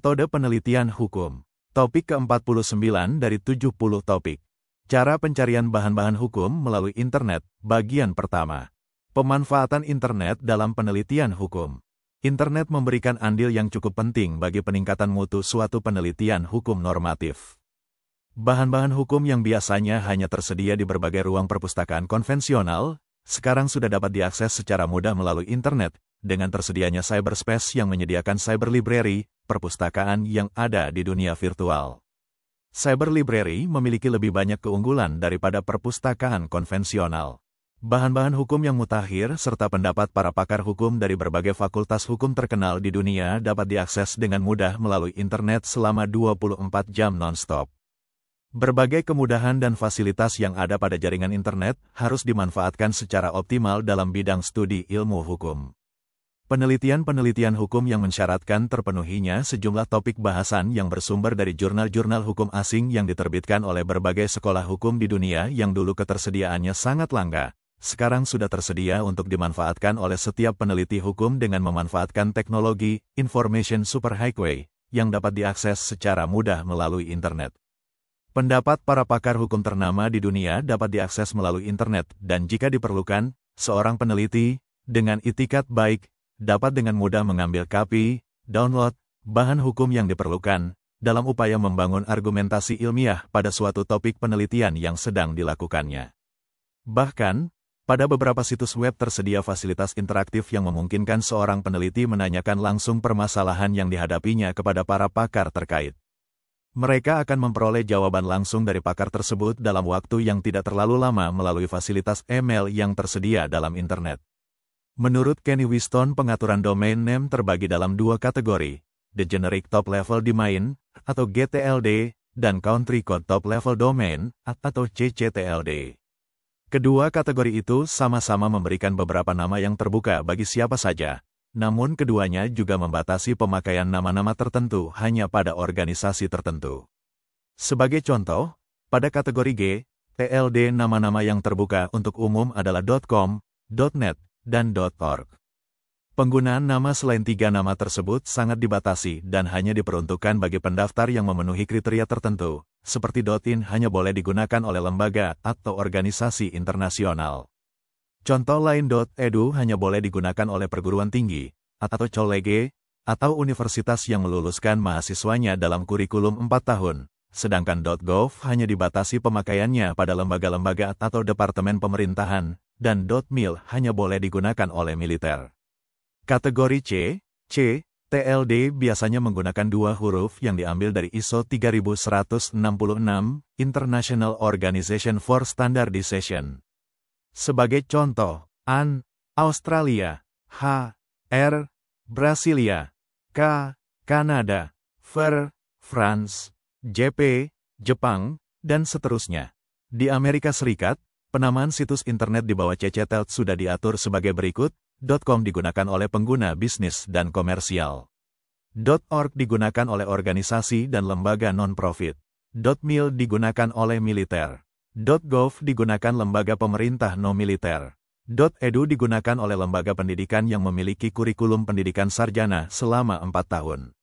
Metode penelitian hukum. Topik ke-49 dari 70 topik. Cara pencarian bahan-bahan hukum melalui internet, bagian pertama. Pemanfaatan internet dalam penelitian hukum. Internet memberikan andil yang cukup penting bagi peningkatan mutu suatu penelitian hukum normatif. Bahan-bahan hukum yang biasanya hanya tersedia di berbagai ruang perpustakaan konvensional, sekarang sudah dapat diakses secara mudah melalui internet, dengan tersedianya cyberspace yang menyediakan cyber library, perpustakaan yang ada di dunia virtual. Cyber library memiliki lebih banyak keunggulan daripada perpustakaan konvensional. Bahan-bahan hukum yang mutakhir serta pendapat para pakar hukum dari berbagai fakultas hukum terkenal di dunia dapat diakses dengan mudah melalui internet selama 24 jam non-stop. Berbagai kemudahan dan fasilitas yang ada pada jaringan internet harus dimanfaatkan secara optimal dalam bidang studi ilmu hukum. Penelitian-penelitian hukum yang mensyaratkan terpenuhinya sejumlah topik bahasan yang bersumber dari jurnal-jurnal hukum asing yang diterbitkan oleh berbagai sekolah hukum di dunia yang dulu ketersediaannya sangat langka, sekarang sudah tersedia untuk dimanfaatkan oleh setiap peneliti hukum dengan memanfaatkan teknologi information superhighway yang dapat diakses secara mudah melalui internet. Pendapat para pakar hukum ternama di dunia dapat diakses melalui internet dan jika diperlukan, seorang peneliti dengan itikat baik dapat dengan mudah mengambil copy, download, bahan hukum yang diperlukan, dalam upaya membangun argumentasi ilmiah pada suatu topik penelitian yang sedang dilakukannya. Bahkan, pada beberapa situs web tersedia fasilitas interaktif yang memungkinkan seorang peneliti menanyakan langsung permasalahan yang dihadapinya kepada para pakar terkait. Mereka akan memperoleh jawaban langsung dari pakar tersebut dalam waktu yang tidak terlalu lama melalui fasilitas email yang tersedia dalam internet. Menurut Kenny Whiston, pengaturan domain name terbagi dalam dua kategori, The Generic Top Level Domain, atau GTLD, dan Country Code Top Level Domain, atau CCTLD. Kedua kategori itu sama-sama memberikan beberapa nama yang terbuka bagi siapa saja, namun keduanya juga membatasi pemakaian nama-nama tertentu hanya pada organisasi tertentu. Sebagai contoh, pada kategori G, TLD nama-nama yang terbuka untuk umum adalah .com, .net, dan .org. Penggunaan nama selain tiga nama tersebut sangat dibatasi dan hanya diperuntukkan bagi pendaftar yang memenuhi kriteria tertentu, seperti .in hanya boleh digunakan oleh lembaga atau organisasi internasional. Contoh lain .edu hanya boleh digunakan oleh perguruan tinggi, atau college, atau universitas yang meluluskan mahasiswanya dalam kurikulum 4 tahun, sedangkan .gov hanya dibatasi pemakaiannya pada lembaga-lembaga atau departemen pemerintahan, dan .mil hanya boleh digunakan oleh militer. Kategori C, TLD biasanya menggunakan dua huruf yang diambil dari ISO 3166, International Organization for Standardization. Sebagai contoh, AN, Australia, H, R, Brasilia, K, Kanada, FR, France, JP, Jepang, dan seterusnya. Di Amerika Serikat, penamaan situs internet di bawah CCTLD sudah diatur sebagai berikut, .com digunakan oleh pengguna bisnis dan komersial. .org digunakan oleh organisasi dan lembaga non-profit. .mil digunakan oleh militer. .gov digunakan lembaga pemerintah non-militer. .edu digunakan oleh lembaga pendidikan yang memiliki kurikulum pendidikan sarjana selama 4 tahun.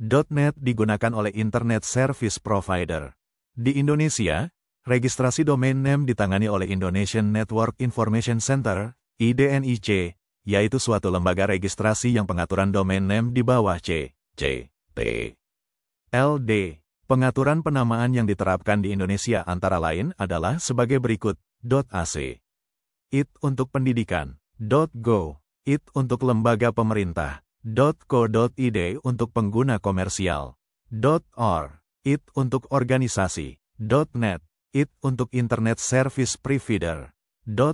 .net digunakan oleh Internet Service Provider. Di Indonesia, registrasi domain name ditangani oleh Indonesian Network Information Center, IDNIC, yaitu suatu lembaga registrasi yang pengaturan domain name di bawah CCTLD. Pengaturan penamaan yang diterapkan di Indonesia antara lain adalah sebagai berikut, .ac, IT untuk pendidikan, .go, IT untuk lembaga pemerintah, .co.id untuk pengguna komersial, .or, IT untuk organisasi, .net, IT untuk Internet Service Provider,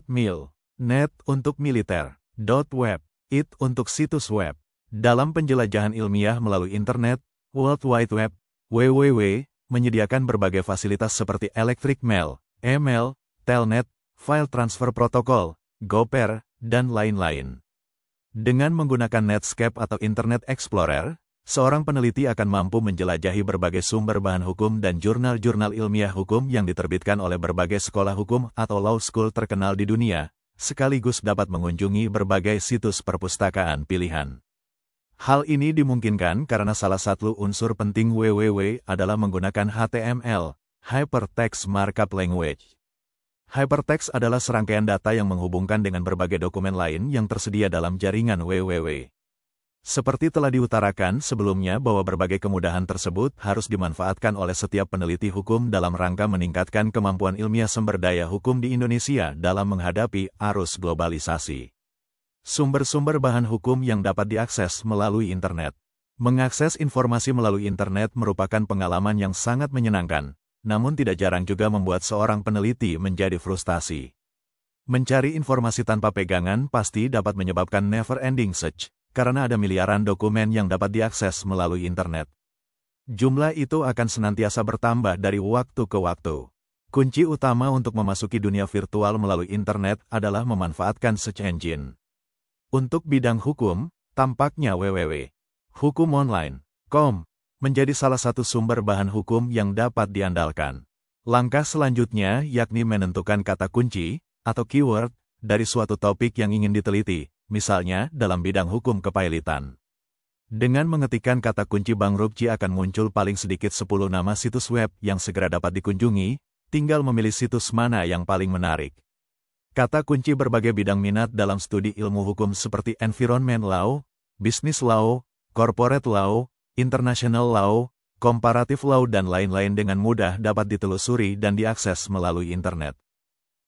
.mil, net untuk militer, .web, IT untuk situs web. Dalam penjelajahan ilmiah melalui internet, World Wide Web, WWW, menyediakan berbagai fasilitas seperti electric mail, email, telnet, file transfer protocol, GoPer, dan lain-lain. Dengan menggunakan Netscape atau Internet Explorer, seorang peneliti akan mampu menjelajahi berbagai sumber bahan hukum dan jurnal-jurnal ilmiah hukum yang diterbitkan oleh berbagai sekolah hukum atau law school terkenal di dunia, sekaligus dapat mengunjungi berbagai situs perpustakaan pilihan. Hal ini dimungkinkan karena salah satu unsur penting WWW adalah menggunakan HTML, Hypertext Markup Language. Hypertext adalah serangkaian data yang menghubungkan dengan berbagai dokumen lain yang tersedia dalam jaringan WWW. Seperti telah diutarakan sebelumnya bahwa berbagai kemudahan tersebut harus dimanfaatkan oleh setiap peneliti hukum dalam rangka meningkatkan kemampuan ilmiah sumber daya hukum di Indonesia dalam menghadapi arus globalisasi. Sumber-sumber bahan hukum yang dapat diakses melalui internet. Mengakses informasi melalui internet merupakan pengalaman yang sangat menyenangkan, namun tidak jarang juga membuat seorang peneliti menjadi frustasi. Mencari informasi tanpa pegangan pasti dapat menyebabkan never-ending search, karena ada miliaran dokumen yang dapat diakses melalui internet. Jumlah itu akan senantiasa bertambah dari waktu ke waktu. Kunci utama untuk memasuki dunia virtual melalui internet adalah memanfaatkan search engine. Untuk bidang hukum, tampaknya www.hukumonline.com menjadi salah satu sumber bahan hukum yang dapat diandalkan. Langkah selanjutnya yakni menentukan kata kunci atau keyword dari suatu topik yang ingin diteliti, misalnya dalam bidang hukum kepailitan. Dengan mengetikkan kata kunci Bang Rupci akan muncul paling sedikit 10 nama situs web yang segera dapat dikunjungi, tinggal memilih situs mana yang paling menarik. Kata kunci berbagai bidang minat dalam studi ilmu hukum seperti environment law, business law, corporate law, international law, comparative law dan lain-lain dengan mudah dapat ditelusuri dan diakses melalui internet.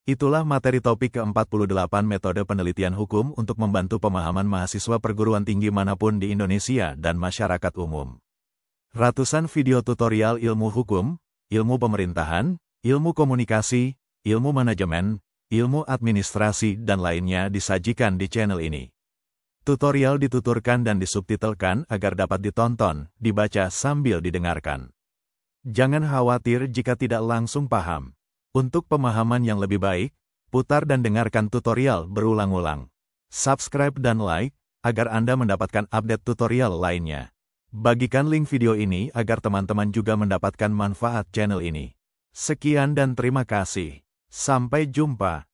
Itulah materi topik ke-48 metode penelitian hukum untuk membantu pemahaman mahasiswa perguruan tinggi manapun di Indonesia dan masyarakat umum. Ratusan video tutorial ilmu hukum, ilmu pemerintahan, ilmu komunikasi, ilmu manajemen, ilmu administrasi dan lainnya disajikan di channel ini. Tutorial dituturkan dan disubtitelkan agar dapat ditonton, dibaca sambil didengarkan. Jangan khawatir jika tidak langsung paham. Untuk pemahaman yang lebih baik, putar dan dengarkan tutorial berulang-ulang. Subscribe dan like, agar Anda mendapatkan update tutorial lainnya. Bagikan link video ini agar teman-teman juga mendapatkan manfaat channel ini. Sekian dan terima kasih. Sampai jumpa.